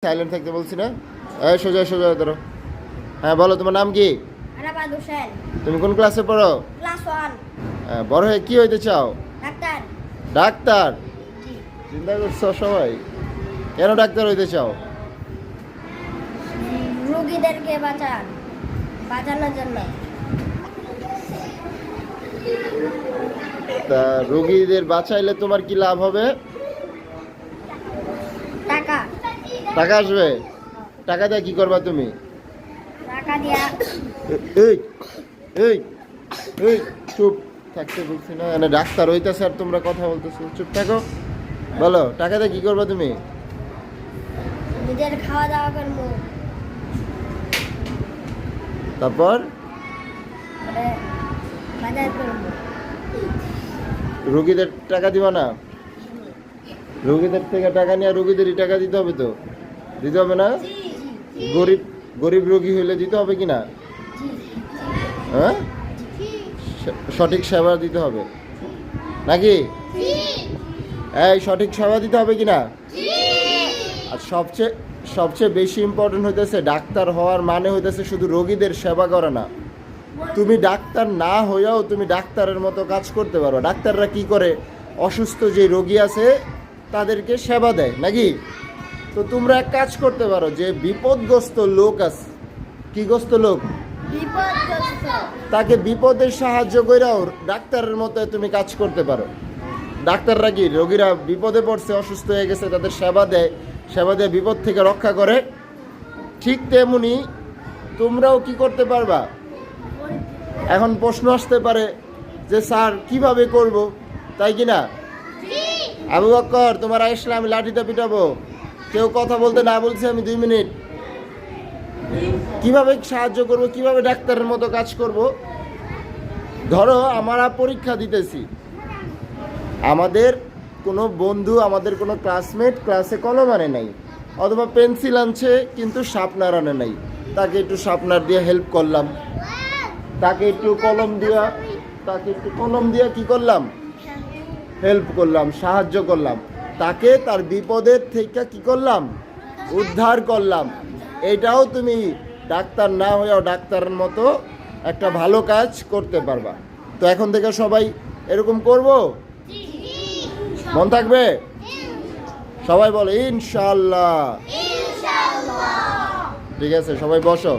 Silent থাকতে বলছি না? এই সোজা সোজা ধরো। হ্যাঁ বলো, তোমার নাম কি? আরাফাত হোসেন। তুমি কোন ক্লাসে পড়ো? ক্লাস 1। বড় হয়ে কি হইতে চাও? ডাক্তার। ডাক্তার? জি। চিন্তা করছো সবাই? কেন ডাক্তার হইতে চাও? রোগীদেরকে বাঁচানোর জন্য। তা রোগীদের বাঁচাইলে তোমার কি লাভ হবে? টাকা। টাকা আসবে? টাকা দিয়ে কি করবা তুমি? টাকা দিয়া এই এই এই চুপ থাকতে বলছি না, মানে ডাক্তার হইতেছে আর তোমরা কথা বলতেছো, চুপ থাকো। বলো, টাকা দিয়ে কি করবা তুমি? নিজের খাওয়া দাওয়া করবো। তারপর মানে বাজার করবো। রোগীদের টাকা দিবা না? রোগীদের থেকে টাকা নিয়ে রোগীদেরই টাকা দিতে হবে তো, দিতে হবে না? গরিব গরিব রোগী হইলে দিতে হবে কি না? হ্যাঁ, সঠিক সেবা দিতে হবে নাকি? এই সঠিক সেবা দিতে হবে কি না? আর সবচেয়ে বেশি ইম্পর্টেন্ট হইতেছে ডাক্তার হওয়ার মানে হইতেছে শুধু রোগীদের সেবা করা না। তুমি ডাক্তার না হইয়াও তুমি ডাক্তারের মতো কাজ করতে পারো। ডাক্তাররা কি করে? অসুস্থ যে রোগী আছে তাদেরকে সেবা দেয় নাকি? তো তোমরা এক কাজ করতে পারো, যে বিপদগ্রস্ত লোক আছে, কি গ্রস্ত লোক, বিপদগ্রস্ত, তাকে বিপদের সাহায্য কইরাও ডাক্তারের মতো তুমি কাজ করতে পারো। ডাক্তাররা কি রোগীরা বিপদে পড়ছে, অসুস্থ হয়ে গেছে, তাদের সেবা দিয়ে বিপদ থেকে রক্ষা করে। ঠিক তেমনি তোমরাও কি করতে পারবা? এখন প্রশ্ন আসতে পারে যে স্যার কিভাবে করব, তাই কি না? আবু বকর, তোমার আসলে আমি লাঠিতে পিটাবো, কেউ কথা বলতে না বলছে আমি 2 মিনিট। কিভাবে সাহায্য করব, কিভাবে ডাক্তারের মতো কাজ করব? ধরো আমরা পরীক্ষা দিতেছি, আমাদের কোনো বন্ধু, আমাদের কোনো ক্লাসমেট ক্লাসে কলম আনে নাই, অথবা পেন্সিল আনছে কিন্তু শার্পনার আনে নাই, তাকে একটু শার্পনার দিয়ে হেল্প করলাম, তাকে একটু কলম দিয়া কি করলাম? হেল্প করলাম, সাহায্য করলাম, তাকে তার বিপদের থেকে কি করলাম? উদ্ধার করলাম। এটাও তুমি ডাক্তার না হয়েও ডাক্তারের মতো একটা ভালো কাজ করতে পারবা। তো এখন থেকে সবাই এরকম করব, মন থাকবে? সবাই বলে ইনশাআল্লাহ। ঠিক আছে, সবাই বসো।